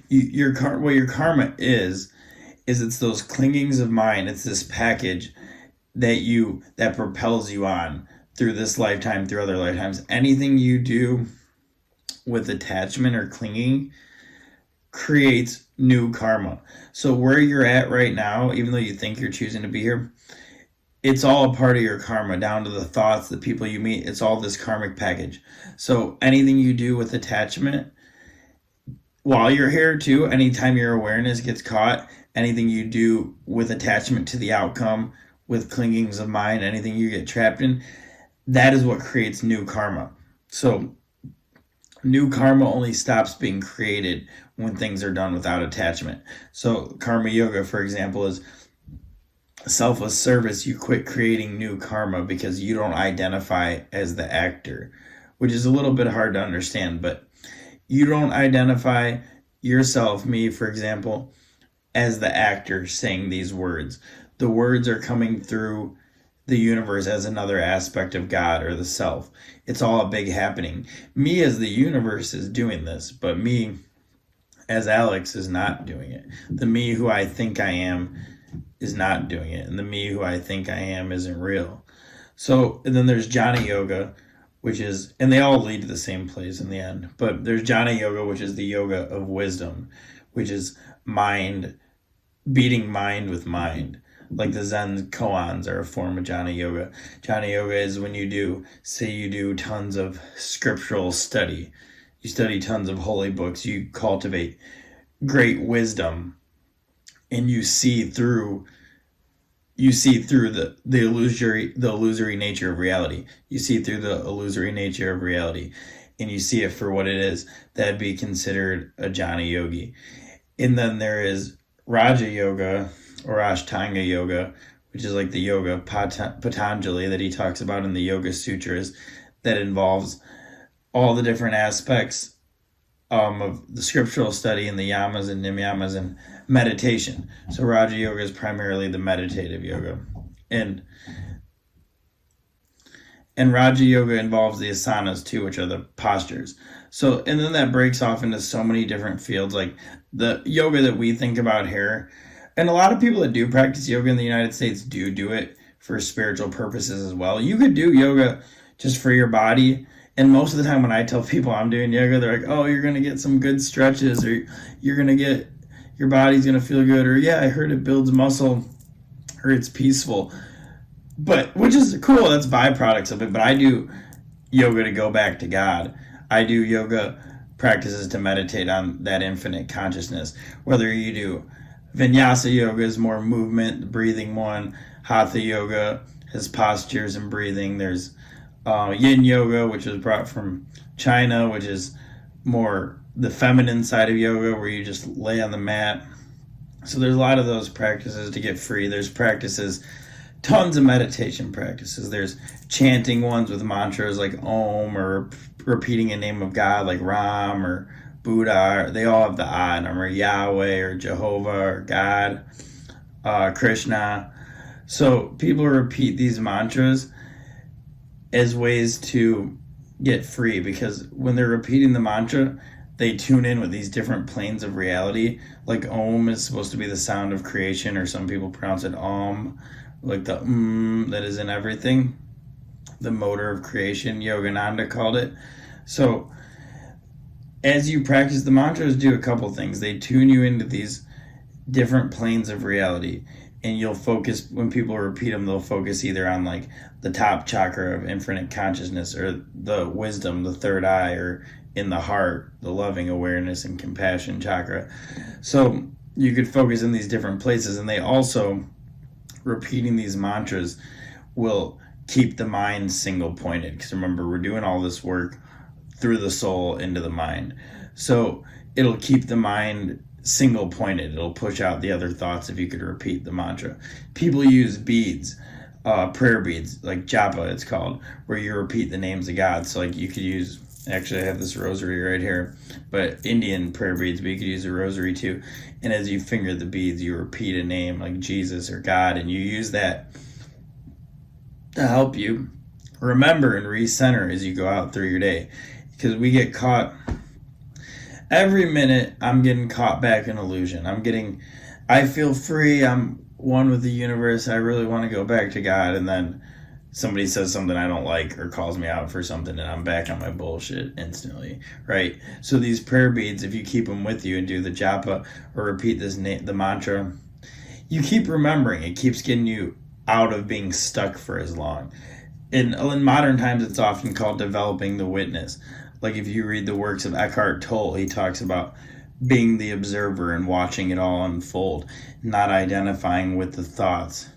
what your karma is it's those clingings of mind. It's this package that propels you on through this lifetime, through other lifetimes. Anything you do with attachment or clinging creates new karma. So where you're at right now, even though you think you're choosing to be here, it's all a part of your karma, down to the thoughts, the people you meet. It's all this karmic package. So anything you do with attachment while you're here too, anytime your awareness gets caught, anything you do with attachment to the outcome, with clingings of mind, anything you get trapped in, that is what creates new karma. So new karma only stops being created when things are done without attachment. So karma yoga, for example, is selfless service. You quit creating new karma because you don't identify as the actor, which is a little bit hard to understand, but you don't identify yourself, me, for example, as the actor saying these words. The words are coming through the universe as another aspect of God or the self. It's all a big happening. Me as the universe is doing this, but me as Alex is not doing it. The me who I think I am is not doing it, and the me who I think I am isn't real. So, and then there's jnana yoga, which is, and they all lead to the same place in the end, but there's jnana yoga, which is the yoga of wisdom, which is mind, beating mind with mind. Like the Zen koans are a form of jnana yoga. Jnana yoga is when you do tons of scriptural study. You study tons of holy books. You cultivate great wisdom, and you see through the illusory nature of reality. You see through the illusory nature of reality, and you see it for what it is. That'd be considered a jnana yogi. And then there is Raja Yoga or Ashtanga Yoga, which is like the yoga Patanjali that he talks about in the Yoga Sutras, that involves all the different aspects of the scriptural study and the yamas and niyamas and meditation. So Raja Yoga is primarily the meditative yoga. And Raja Yoga involves the asanas too, which are the postures. So, and then that breaks off into so many different fields, like the yoga that we think about here. And a lot of people that do practice yoga in the United States do it for spiritual purposes as well. You could do yoga just for your body. And most of the time when I tell people I'm doing yoga, they're like, oh, you're going to get some good stretches, or you're going to get, your body's going to feel good, or yeah, I heard it builds muscle, or it's peaceful. But, which is cool, that's byproducts of it. But I do yoga to go back to God. I do yoga practices to meditate on that infinite consciousness. Whether you do Vinyasa yoga is more movement, the breathing one. Hatha yoga has postures and breathing. There's yin yoga, which was brought from China, which is more the feminine side of yoga, where you just lay on the mat. So there's a lot of those practices to get free. There's practices, tons of meditation practices. There's chanting ones with mantras like Om, or repeating a name of God like Ram or Buddha. They all have the I in them, or Yahweh or Jehovah or God, Krishna. So people repeat these mantras as ways to get free, because when they're repeating the mantra, they tune in with these different planes of reality. Like Om is supposed to be the sound of creation, or some people pronounce it Om, like the that is in everything, the motor of creation, Yogananda called it. So as you practice the mantras, do a couple things. They tune you into these different planes of reality, and you'll focus, when people repeat them, they'll focus either on like the top chakra of infinite consciousness, or the wisdom, the third eye, or in the heart, the loving awareness and compassion chakra. So you could focus in these different places, and they also, repeating these mantras will keep the mind single pointed, because remember, we're doing all this work through the soul into the mind. So it'll keep the mind single pointed. It'll push out the other thoughts if you could repeat the mantra. People use beads, prayer beads, like japa it's called, where you repeat the names of God. So like you could use, actually I have this rosary right here, but Indian prayer beads, but you could use a rosary too. And as you finger the beads, you repeat a name like Jesus or God, and you use that to help you remember and recenter as you go out through your day. Because we get caught, Every minute I'm getting caught back in illusion. I feel free. I'm one with the universe. I really want to go back to God. And then somebody says something I don't like or calls me out for something, and I'm back on my bullshit instantly, right? So these prayer beads, if you keep them with you and do the japa or repeat the mantra, you keep remembering. It keeps getting you out of being stuck for as long. In modern times, it's often called developing the witness. Like if you read the works of Eckhart Tolle, he talks about being the observer and watching it all unfold, not identifying with the thoughts,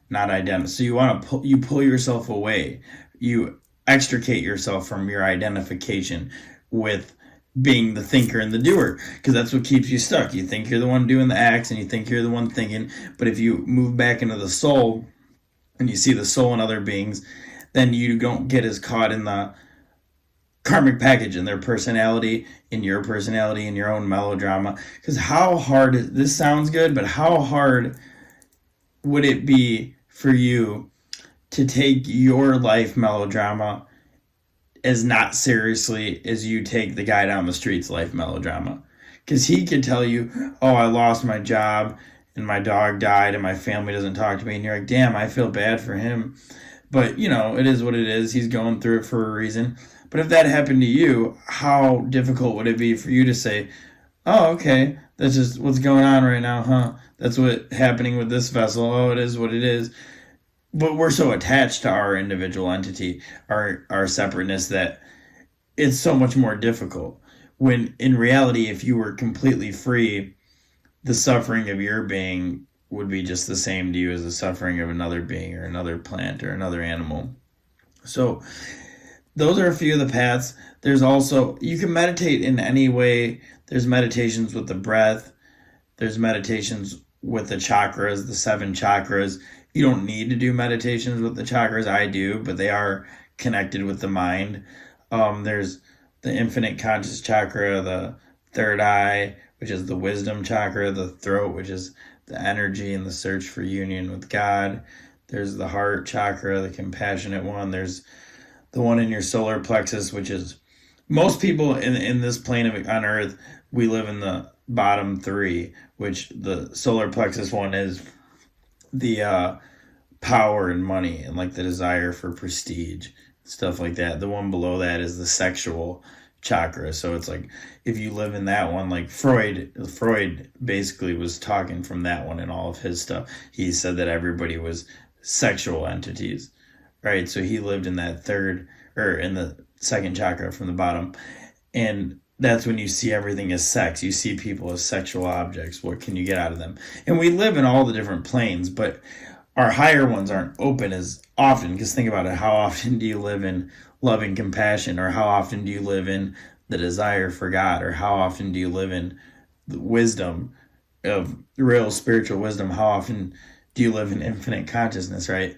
not identify. So you pull yourself away, you extricate yourself from your identification with being the thinker and the doer, because that's what keeps you stuck. You think you're the one doing the acts and you think you're the one thinking, but if you move back into the soul and you see the soul in other beings, then you don't get as caught in the karmic package in their personality, in your own melodrama. Because how hard this sounds good, but how hard would it be for you to take your life melodrama as not seriously as you take the guy down the street's life melodrama? Because he could tell you, oh, I lost my job and my dog died and my family doesn't talk to me, and you're like, damn, I feel bad for him. But it is what it is. He's going through it for a reason. But if that happened to you, how difficult would it be for you to say, oh, okay, that's just what's going on right now, huh? That's what's happening with this vessel. Oh, it is what it is. But we're so attached to our individual entity, our separateness, that it's so much more difficult. When in reality, if you were completely free, the suffering of your being would be just the same to you as the suffering of another being or another plant or another animal. So those are a few of the paths. There's also, you can meditate in any way. There's meditations with the breath. There's meditations with the chakras, the 7 chakras. You don't need to do meditations with the chakras. I do, but they are connected with the mind. There's the infinite conscious chakra, the third eye, which is the wisdom chakra, the throat, which is the energy and the search for union with God. There's the heart chakra, the compassionate one. There's the one in your solar plexus, which is most people in this plane on Earth, we live in the bottom 3, which the solar plexus one is the power and money and like the desire for prestige, stuff like that. The one below that is the sexual chakra. So it's like if you live in that one, like Freud basically was talking from that one and all of his stuff. He said that everybody was sexual entities, right? So he lived in that third, or in the second chakra from the bottom. And that's when you see everything as sex. You see people as sexual objects. What can you get out of them? And we live in all the different planes, but our higher ones aren't open as often. Because think about it. How often do you live in loving compassion? Or how often do you live in the desire for God? Or how often do you live in the wisdom of real spiritual wisdom? How often do you live in infinite consciousness, right?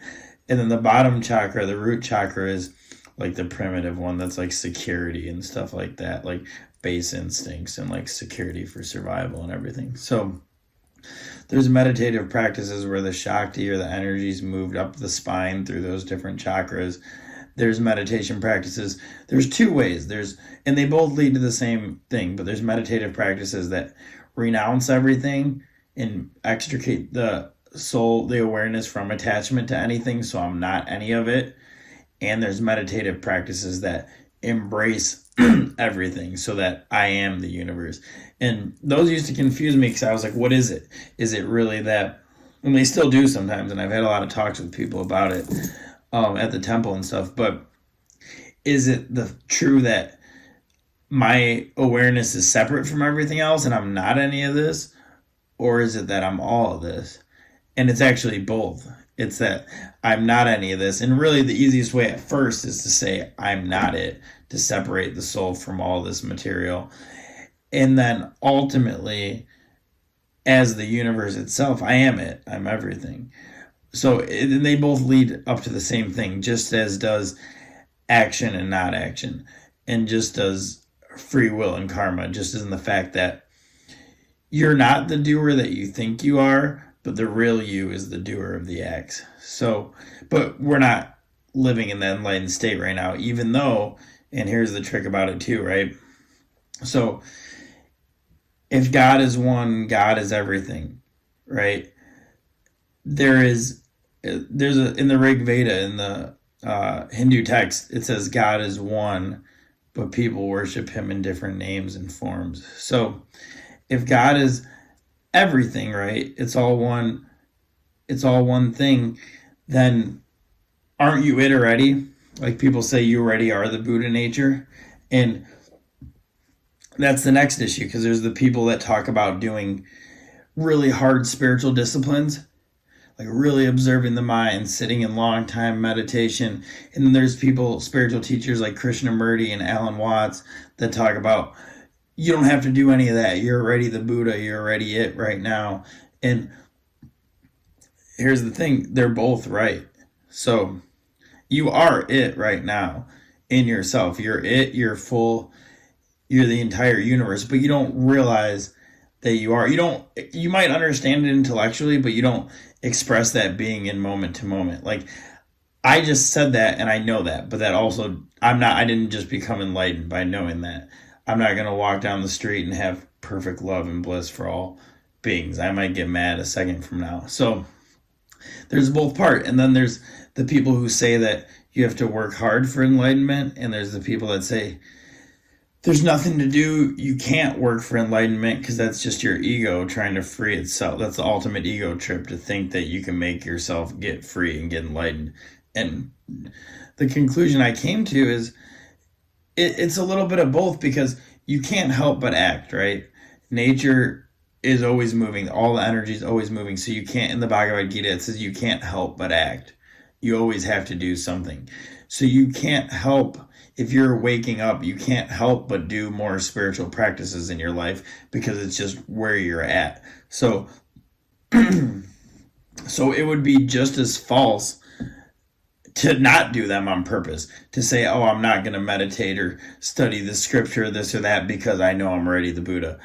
And then the bottom chakra, the root chakra, is like the primitive one. That's like security and stuff like that, like base instincts and like security for survival and everything. So there's meditative practices where the Shakti or the energies moved up the spine through those different chakras. There's meditation practices. There's 2 ways. And they both lead to the same thing, but there's meditative practices that renounce everything and extricate the soul, the awareness from attachment to anything, so I'm not any of it. And there's meditative practices that embrace everything so that I am the universe. And those used to confuse me because I was like, what is it? Is it really that? And they still do sometimes, and I've had a lot of talks with people about it at the temple and stuff. But is it the true that my awareness is separate from everything else and I'm not any of this? Or is it that I'm all of this? And it's actually both. It's that I'm not any of this. And really the easiest way at first is to say I'm not it, to separate the soul from all this material. And then ultimately, as the universe itself, I am it. I'm everything. So they both lead up to the same thing, just as does action and not action. And just does free will and karma, just as in the fact that you're not the doer that you think you are, but the real you is the doer of the acts. So, but we're not living in that enlightened state right now, even though, and here's the trick about it too, right? So if God is one, God is everything, right? There's a in the Rig Veda, in the Hindu text, it says God is one, but people worship him in different names and forms. So if God is everything, right? It's all one thing, then aren't you it already? Like people say, you already are the Buddha nature. And that's the next issue, because there's the people that talk about doing really hard spiritual disciplines, like really observing the mind, sitting in long time meditation. And then there's people, spiritual teachers like Krishnamurti and Alan Watts, that talk about you don't have to do any of that. You're already the Buddha. You're already it right now. And here's the thing, they're both right. So you are it right now in yourself. You're it, you're full, you're the entire universe, but you don't realize that you are. You might understand it intellectually, but you don't express that being in moment to moment. Like I just said that and I know that, but that also, I didn't just become enlightened by knowing that. I'm not going to walk down the street and have perfect love and bliss for all beings. I might get mad a second from now. So there's both part. And then there's the people who say that you have to work hard for enlightenment. And there's the people that say there's nothing to do. You can't work for enlightenment because that's just your ego trying to free itself. That's the ultimate ego trip, to think that you can make yourself get free and get enlightened. And the conclusion I came to is it's a little bit of both, because you can't help but act, right? Nature is always moving. All the energy is always moving. So you can't, in the Bhagavad Gita, it says you can't help but act. You always have to do something. So you can't help, if you're waking up, you can't help but do more spiritual practices in your life, because it's just where you're at. So, so it would be just as false to not do them on purpose, to say, oh, I'm not going to meditate or study the scripture, this or that, because I know I'm already the Buddha.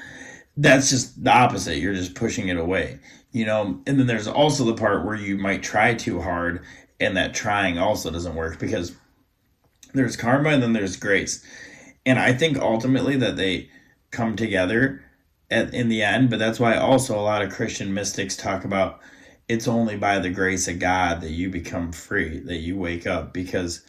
That's just the opposite. You're just pushing it away, And then there's also the part where you might try too hard, and that trying also doesn't work, because there's karma and then there's grace. And I think ultimately that they come together in the end, but that's why also a lot of Christian mystics talk about it's only by the grace of God that you become free, that you wake up, because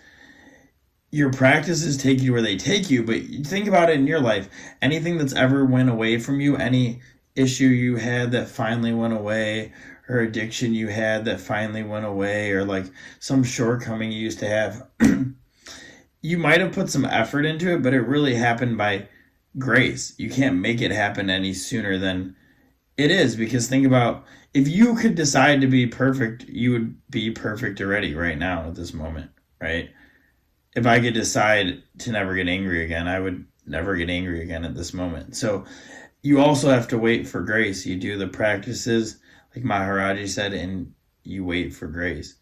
your practices take you where they take you. But think about it in your life. Anything that's ever went away from you, any issue you had that finally went away, or addiction you had that finally went away, or like some shortcoming you used to have, you might have put some effort into it, but it really happened by grace. You can't make it happen any sooner than it is, because think about, if you could decide to be perfect, you would be perfect already right now at this moment, right? If I could decide to never get angry again, I would never get angry again at this moment. So you also have to wait for grace. You do the practices, like Maharaji said, and you wait for grace.